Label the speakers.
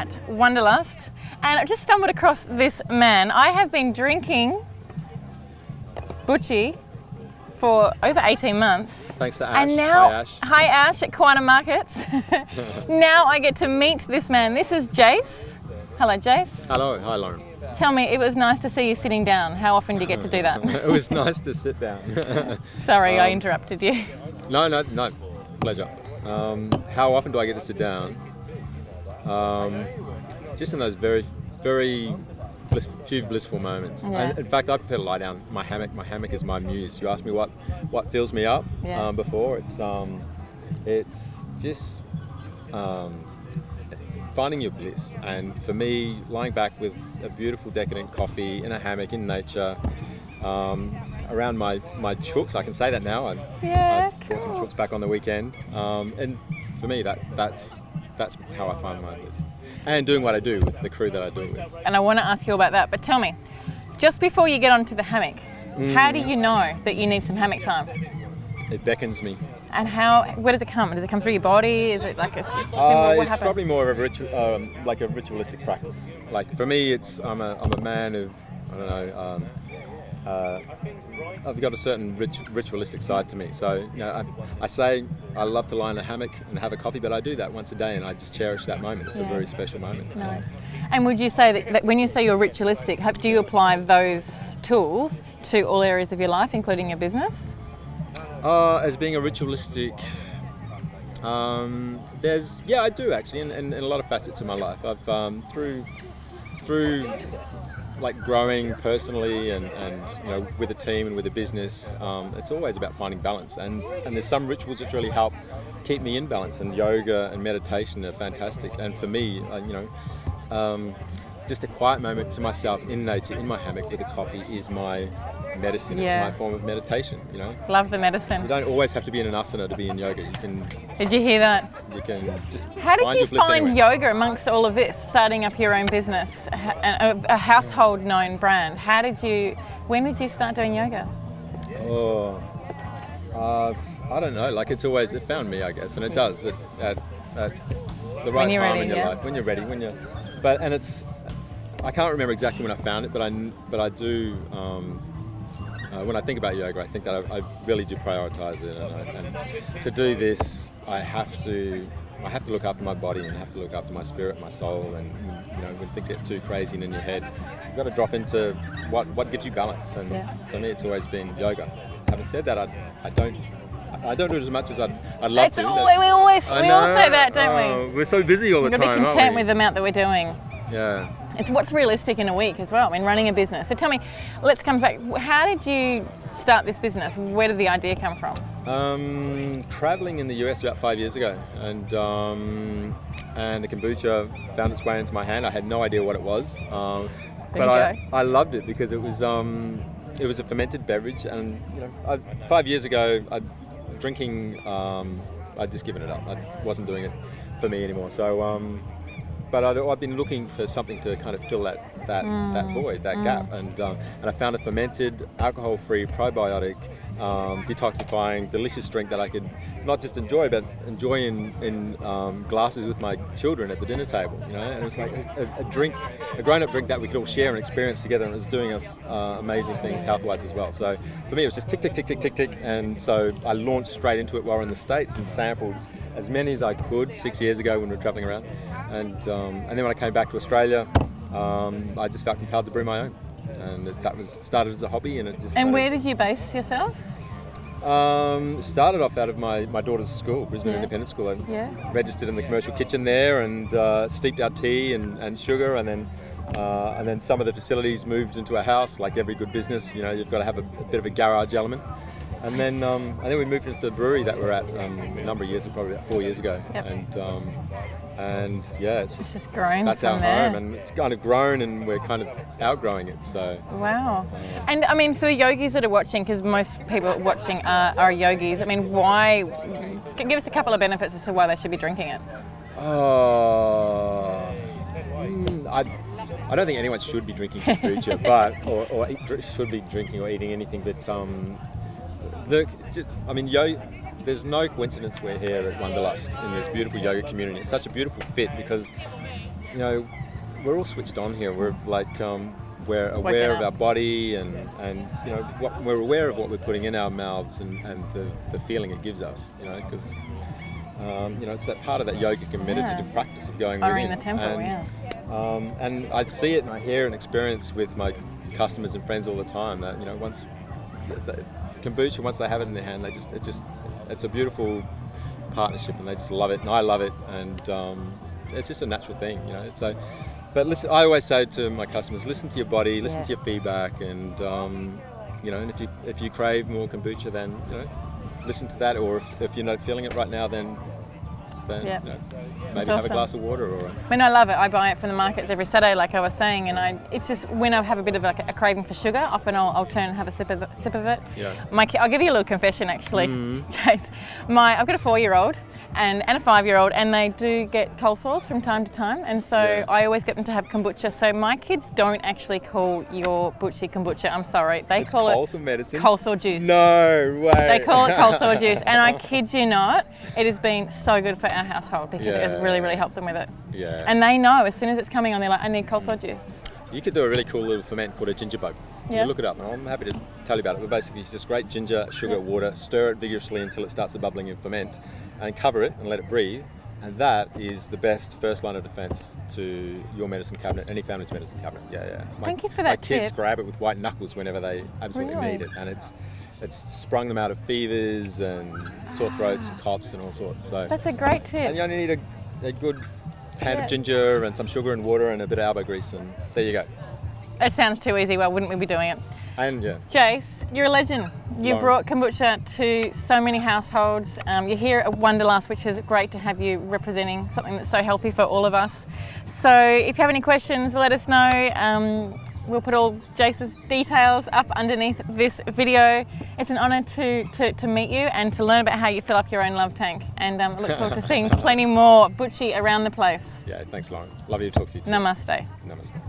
Speaker 1: at Wanderlust, and I just stumbled across this man. I have been drinking Butchie for over 18 months.
Speaker 2: Thanks to Ash.
Speaker 1: And now,
Speaker 2: Hi, Ash.
Speaker 1: Hi Ash at Kiwana Markets. Now I get to meet this man. This is Jace. Hello, Jace.
Speaker 2: Hello. Hi, Lauren.
Speaker 1: Tell me, it was nice to see you sitting down. How often do you get to do that?
Speaker 2: It was nice to sit down.
Speaker 1: Sorry, I interrupted you.
Speaker 2: No. Pleasure. How often do I get to sit down? Just in those very, very few blissful moments.
Speaker 1: Yeah.
Speaker 2: And in fact, I prefer to lie down. My hammock is my muse. You asked me what fills me up before. It's just finding your bliss. And for me, lying back with a beautiful decadent coffee in a hammock in nature, around my chooks. I can say that now. I brought some chooks back on the weekend. And for me, that's how I find my bliss. And doing what I do with the crew that I do it with. And
Speaker 1: I want to ask you about that, but tell me, just before you get onto the hammock, how do you know that you need some hammock time?
Speaker 2: It beckons me.
Speaker 1: And where does it come? Does it come through your body? Is it like a symbol? What happens?
Speaker 2: It's probably more of a like a ritualistic practice. Like for me, I'm a man of, I don't know, I've got a certain ritualistic side to me. So, I say I love to lie in a hammock and have a coffee, but I do that once a day, and I just cherish that moment. It's a very special moment.
Speaker 1: Nice. And would you say that when you say you're ritualistic, do you apply those tools to all areas of your life, including your business?
Speaker 2: As being a ritualistic, I do actually, in a lot of facets of my life. I've through like growing personally and with a team and with a business, it's always about finding balance, and there's some rituals which really help keep me in balance, and yoga and meditation are fantastic. And for me, just a quiet moment to myself in nature, in my hammock with a coffee, is my medicine. It's my form of meditation.
Speaker 1: Love the medicine.
Speaker 2: You don't always have to be in an asana to be in yoga. You can.
Speaker 1: Did you hear that?
Speaker 2: You can just.
Speaker 1: How did you find
Speaker 2: anywhere.
Speaker 1: yoga amongst all of this? Starting up your own business, a household known brand. When did you start doing yoga?
Speaker 2: I don't know. Like it found me, I guess, and it does at the right time in your life. When you're ready. I can't remember exactly when I found it, but I do. When I think about yoga, I think that I really do prioritize it, and to do this, I have to look after my body, and I have to look after my spirit, my soul, and when things get too crazy and in your head, you've got to drop into what gives you balance. And for me, it's always been yoga. Having said that, I don't do it as much as I'd love to.
Speaker 1: We all say that, don't we?
Speaker 2: We're so busy all the time.
Speaker 1: You've got to be content with the amount that we're doing.
Speaker 2: Yeah.
Speaker 1: It's what's realistic in a week as well, running a business. So tell me, let's come back. How did you start this business? Where did the idea come from?
Speaker 2: Traveling in the US about 5 years ago, and the kombucha found its way into my hand. I had no idea what it was, but I loved it because it was a fermented beverage, and 5 years ago, drinking, I'd just given it up. I wasn't doing it for me anymore. So. But I've been looking for something to kind of fill that void, that gap, and I found a fermented, alcohol-free, probiotic, detoxifying, delicious drink that I could not just enjoy, but enjoy in glasses with my children at the dinner table. And it was like a grown-up drink that we could all share and experience together, and it was doing us amazing things health-wise as well. So for me, it was just tick, tick, tick, tick, tick, tick, and so I launched straight into it while in the States and sampled as many as I could 6 years ago when we were traveling around, and then when I came back to Australia, I just felt compelled to brew my own, and that was started as a hobby, and it just.
Speaker 1: And where did you base yourself?
Speaker 2: Started off out of my daughter's school, Brisbane Independent School. I registered in the commercial kitchen there, and steeped our tea and sugar, and then some of the facilities moved into a house. Like every good business, you've got to have a bit of a garage element. And then we moved into the brewery that we're at a number of years, probably about 4 years ago.
Speaker 1: Yep.
Speaker 2: And it's
Speaker 1: just grown.
Speaker 2: That's
Speaker 1: from
Speaker 2: our
Speaker 1: there.
Speaker 2: home, and it's kind of grown, and we're kind of outgrowing it. So
Speaker 1: wow. And for the yogis that are watching, because most people watching are yogis. Why? Give us a couple of benefits as to why they should be drinking it.
Speaker 2: I don't think anyone should be drinking kombucha, but or should be drinking or eating anything. But there's no coincidence we're here at Wanderlust in this beautiful yoga community. It's such a beautiful fit because you know, we're all switched on here. We're like, we're aware
Speaker 1: Waking
Speaker 2: of
Speaker 1: up.
Speaker 2: our body, and you know, we're aware of what we're putting in our mouths, and the feeling it gives us. You know, because you know, it's that part of that yogic and meditative practice of going
Speaker 1: Or
Speaker 2: within.
Speaker 1: in the temple,
Speaker 2: And I see it and I hear and experience with my customers and friends all the time that, you know, once the kombucha, once they have it in their hand, it's a beautiful partnership, and they just love it, and I love it, and it's just a natural thing, you know. So, but listen, I always say to my customers, listen to your body, listen to your feedback, and you know, and if you crave more kombucha, then, you know, listen to that, or if you're not feeling it right now, then you know, maybe have a glass of water. Or
Speaker 1: I mean, I love it. I buy it from the markets every Saturday, like I was saying, and it's just when I have a bit of like a craving for sugar, often I'll turn and have a sip of it.
Speaker 2: Yeah.
Speaker 1: I'll give you a little confession, actually, Chase. I've got a 4-year-old and a 5-year-old, and they do get cold sores from time to time, and so I always get them to have kombucha. So my kids don't actually call your buchi kombucha. I'm sorry, they call it
Speaker 2: medicine.
Speaker 1: cold sore juice.
Speaker 2: No way.
Speaker 1: They call it cold sore juice, and I kid you not, it has been so good for our household because it has really, really helped them with it.
Speaker 2: Yeah.
Speaker 1: And they know as soon as it's coming on, they're like, I need cold sore juice.
Speaker 2: You could do a really cool little ferment called a ginger bug.
Speaker 1: Yeah.
Speaker 2: You look it up, and I'm happy to tell you about it. But basically, it's just grate ginger, sugar, water, stir it vigorously until it starts to bubbling and ferment, and cover it and let it breathe. And that is the best first line of defense to your medicine cabinet, any family's medicine cabinet. Yeah.
Speaker 1: Thank you for
Speaker 2: My
Speaker 1: that
Speaker 2: kids
Speaker 1: tip.
Speaker 2: grab it with white knuckles whenever they absolutely
Speaker 1: Really?
Speaker 2: need it, and it's sprung them out of fevers and sore throats and coughs and all sorts. So
Speaker 1: That's a great tip.
Speaker 2: and you only need a good hand of ginger and some sugar and water and a bit of elbow grease, and there you go.
Speaker 1: It sounds too easy. Well, wouldn't we be doing it?
Speaker 2: And
Speaker 1: Jace, you're a legend. You
Speaker 2: Lauren.
Speaker 1: brought kombucha to so many households. You're here at Wanderlust, which is great to have you representing something that's so healthy for all of us. So if you have any questions, let us know. We'll put all Jace's details up underneath this video. It's an honour to meet you and to learn about how you fill up your own love tank. And look forward to seeing plenty more buchi around the place.
Speaker 2: yeah, thanks, Lauren. Love you to talk to you too.
Speaker 1: Namaste.
Speaker 2: Namaste.